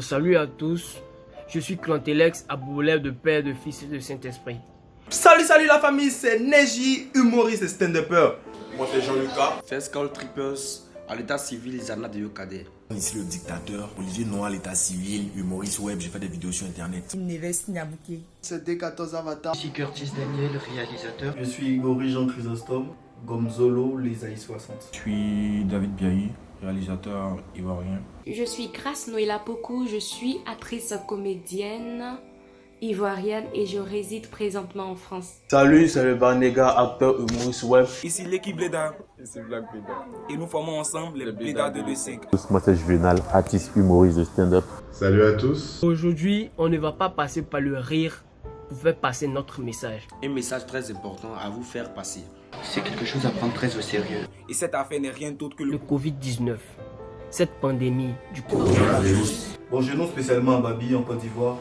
Salut à tous, je suis Clantélex, aboulève de Père, de Fils et de Saint-Esprit. Salut la famille, c'est Neji, humoriste et stand-upper. Moi c'est Jean-Lucas. Fescal Trippers, à l'état civil, Zana de Yokade. Ici le dictateur, Olivier Noir, l'état civil, humoriste web, j'ai fait des vidéos sur internet. Neves Nabouké. C'est D14 Avatar. Ici Curtis Daniel, réalisateur. Je suis Igori Jean Chrysostome, Gomzolo, les AI 60. Je suis David Biahi, réalisateur ivoirien. Je suis Grace Noëlla Pokou, je suis actrice comédienne ivoirienne et je réside présentement en France. Salut, c'est le Banega, acteur humoriste web. Ici l'équipe Bleda. Ici Black Bleda. Et nous formons ensemble les Bleda de 2-5. Moi c'est Juvenal, artiste humoriste de stand-up. Salut à tous. Aujourd'hui, on ne va pas passer par le rire pour faire passer notre message. Un message très important à vous faire passer. C'est quelque chose à prendre très au sérieux. Et cette affaire n'est rien d'autre que le Covid-19. Cette pandémie du coronavirus. Bon, chez nous, spécialement à Babi, en Côte d'Ivoire,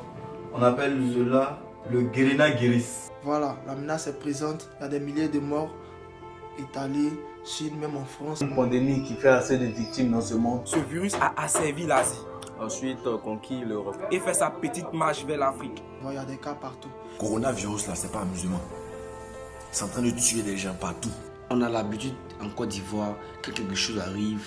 on appelle cela le Guérena Guéris. Voilà, la menace est présente. Il y a des milliers de morts étalés, Chine, même en France. Une pandémie qui fait assez de victimes dans ce monde. Ce virus a asservi l'Asie. Ensuite, conquis l'Europe. Et fait sa petite marche vers l'Afrique. Il y a des cas partout. Coronavirus là, c'est pas amusement. C'est en train de tuer des gens partout. On a l'habitude en Côte d'Ivoire, que quelque chose arrive,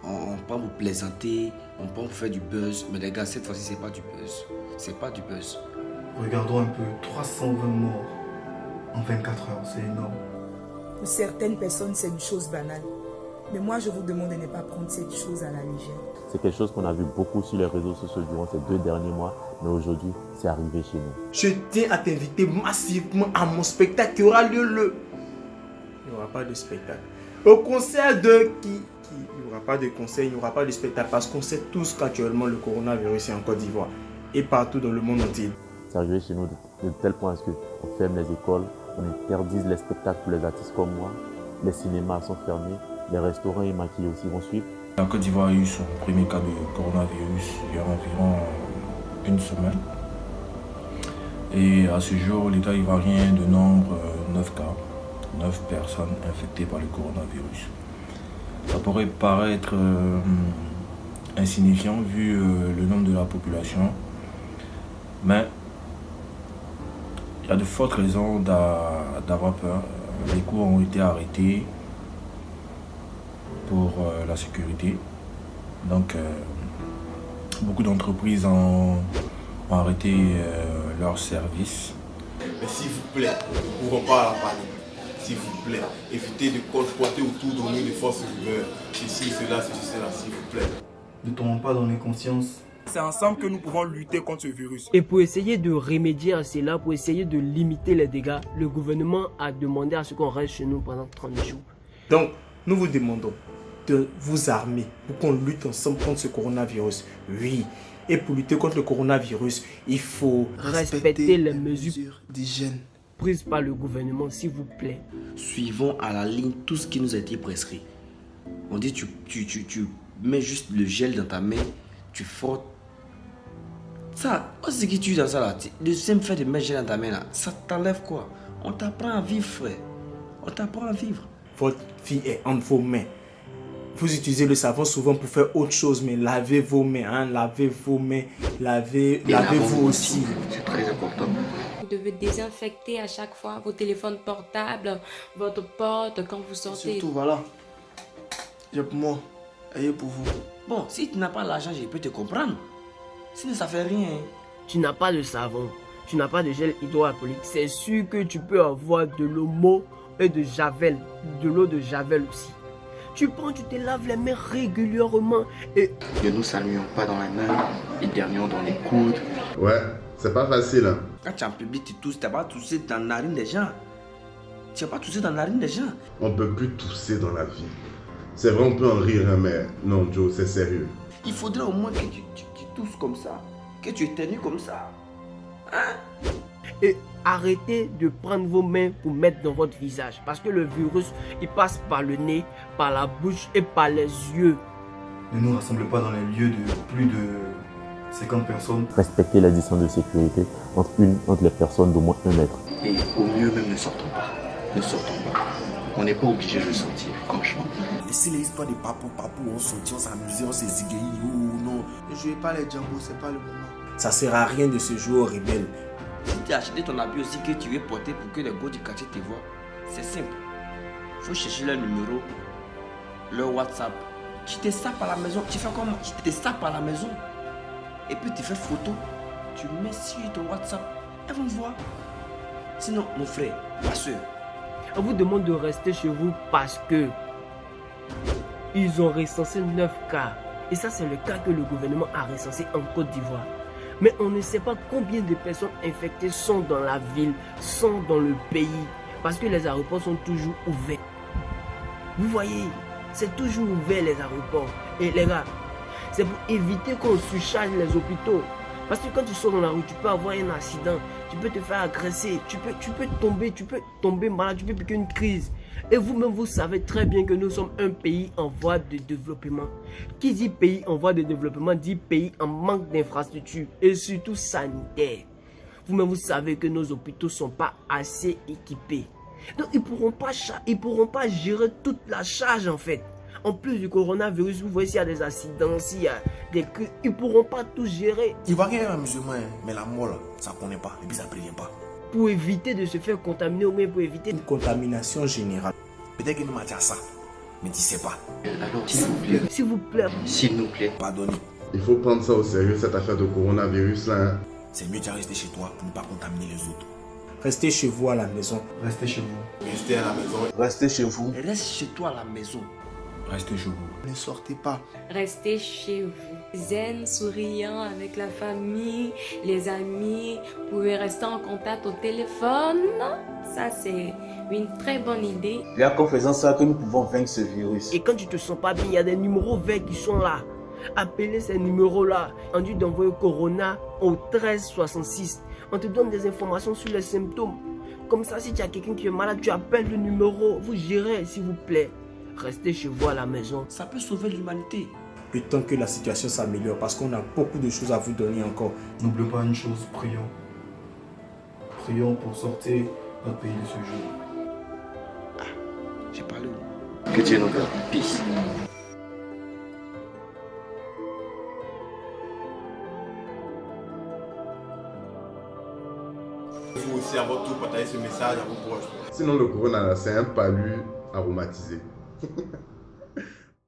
on prend pour plaisanter, on prend pour faire du buzz. Mais les gars, cette fois-ci, c'est pas du buzz. C'est pas du buzz. Regardons un peu, 320 morts en 24 heures, c'est énorme. Pour certaines personnes, c'est une chose banale. Mais moi, je vous demande de ne pas prendre cette chose à la légère. C'est quelque chose qu'on a vu beaucoup sur les réseaux sociaux durant ces 2 derniers mois, mais aujourd'hui, c'est arrivé chez nous. Je tiens à t'inviter massivement à mon spectacle qui aura lieu le... Il n'y aura pas de spectacle. Au concert de qui il n'y aura pas de concert, il n'y aura pas de spectacle parce qu'on sait tous qu'actuellement le coronavirus est en Côte d'Ivoire et partout dans le monde entier. C'est arrivé chez nous de tel point qu'on ferme les écoles, on interdise les spectacles pour les artistes comme moi, les cinémas sont fermés, les restaurants et maquis aussi vont suivre. La Côte d'Ivoire a eu son premier cas de coronavirus il y a environ une semaine. Et à ce jour, l'État ivoirien de nombre 9 cas, 9 personnes infectées par le coronavirus. Ça pourrait paraître insignifiant vu le nombre de la population, mais il y a de fortes raisons d'avoir peur. Les cours ont été arrêtés pour la sécurité. Donc, beaucoup d'entreprises ont arrêté leurs services. Mais s'il vous plaît, ne courons pas à la panique. S'il vous plaît, évitez de colporter autour de nous des fausses rumeurs. Ceci, cela, s'il vous plaît. Ne tombons pas dans l'inconscience. C'est ensemble que nous pouvons lutter contre ce virus. Et pour essayer de remédier à cela, pour essayer de limiter les dégâts, le gouvernement a demandé à ce qu'on reste chez nous pendant 30 jours. Donc, nous vous demandons de vous armer pour qu'on lutte ensemble contre ce coronavirus. Oui. Et pour lutter contre le coronavirus, il faut respecter les mesures d'hygiène prises par le gouvernement, s'il vous plaît. Suivons à la ligne tout ce qui nous a été prescrit. On dit tu mets juste le gel dans ta main, tu frottes. Ça, ce que tu dis dans ça là, le simple fait de mettre le gel dans ta main là, ça t'enlève quoi? On t'apprend à vivre, frère. On t'apprend à vivre. Votre vie est entre vos mains. Vous utilisez le savon souvent pour faire autre chose, mais lavez vos mains, hein, lavez vos mains, lavez-vous aussi. C'est très important. Vous devez désinfecter à chaque fois vos téléphones portables, votre porte quand vous sortez. Surtout, voilà. J'ai pour moi, ayez pour vous. Bon, si tu n'as pas l'argent, je peux te comprendre. Sinon, ça fait rien. Tu n'as pas de savon, tu n'as pas de gel hydroalcoolique. C'est sûr que tu peux avoir de l'omo et de javel, de l'eau de javel aussi. Tu prends, tu te laves les mains régulièrement et... Ne nous saluons pas dans la main, éternuons dans les coudes. Ouais, c'est pas facile. Hein. Quand tu es en public, tu tousses, tu n'as pas toussé dans la narine des gens. Tu n'as pas toussé dans la narine des gens. On peut plus tousser dans la vie. C'est vrai, on peut en rire, hein, mais non, Joe, c'est sérieux. Il faudrait au moins que tu tousses comme ça, que tu éternues comme ça. Hein? Et arrêtez de prendre vos mains pour mettre dans votre visage. Parce que le virus, il passe par le nez, par la bouche et par les yeux. Ne nous rassemblez pas dans les lieux de plus de 50 personnes. Respectez la distance de sécurité entre les personnes d'au moins 1 mètre. Et au mieux même, ne sortons pas. Ne sortons pas. On n'est pas obligé de sortir, franchement. Laissez les histoires de papou, on sortit, on s'amusait, on s'est zigué. Non. Ne jouez pas les Django, c'est pas le moment. Ça sert à rien de se jouer aux rebelles. Si tu as acheté ton habit aussi que tu veux porter pour que les gars du quartier te voient, c'est simple. Il faut chercher leur numéro, leur WhatsApp. Tu te sapes à la maison, tu fais comment? Tu te sapes à la maison. Et puis tu fais photo, tu mets sur ton WhatsApp, elles vont voir. Sinon, mon frère, ma soeur, On vous demande de rester chez vous parce que ils ont recensé 9 cas. Et ça, c'est le cas que le gouvernement a recensé en Côte d'Ivoire. Mais on ne sait pas combien de personnes infectées sont dans la ville, sont dans le pays. Parce que les aéroports sont toujours ouverts. Vous voyez, c'est toujours ouvert les aéroports. Et les gars, c'est pour éviter qu'on surcharge les hôpitaux. Parce que quand tu sors dans la rue, tu peux avoir un accident, tu peux te faire agresser, tu peux tomber malade, tu peux piquer une crise. Et vous-même, vous savez très bien que nous sommes un pays en voie de développement. Qui dit pays en voie de développement dit pays en manque d'infrastructures et surtout sanitaires. Vous-même, vous savez que nos hôpitaux ne sont pas assez équipés. Donc, ils ne pourront pas gérer toute la charge en fait. En plus du coronavirus, vous voyez s'il y a des accidents, s'il y a des crises, ils ne pourront pas tout gérer. Il va rien un musulman, mais la mort, là, ça ne connaît pas, et puis ça ne prévient pas. Pour éviter de se faire contaminer ou même pour éviter une contamination générale. Peut-être qu'il m'a dit ça, mais tu ne sais pas. Alors, s'il vous plaît. S'il vous plaît. S'il nous plaît. Pardonnez. Il faut prendre ça au sérieux, cette affaire de coronavirus là. Hein. C'est mieux de rester chez toi pour ne pas contaminer les autres. Restez chez vous à la maison. Restez chez vous. Restez à la maison. Restez chez vous. Reste chez toi à la maison. Restez chez vous. Ne sortez pas. Restez chez vous. Zen, souriant avec la famille, les amis. Vous pouvez rester en contact au téléphone. Ça, c'est une très bonne idée. Il y a qu'en faisant ça que nous pouvons vaincre ce virus. Et quand tu te sens pas bien, il y a des numéros verts qui sont là. Appelez ces numéros-là. On dit d'envoyer Corona au 1366. On te donne des informations sur les symptômes. Comme ça, si tu as quelqu'un qui est malade, tu appelles le numéro. Vous gérez, s'il vous plaît. Restez chez vous à la maison. Ça peut sauver l'humanité. Le temps que la situation s'améliore, parce qu'on a beaucoup de choses à vous donner encore. N'oubliez pas une chose, prions. Prions pour sortir notre pays de ce jour. Ah, j'ai parlé où? Que Dieu nous garde. Peace. Vous aussi, à votre tour, partagez ce message à vos proches. Sinon, le corona, c'est un palu aromatisé.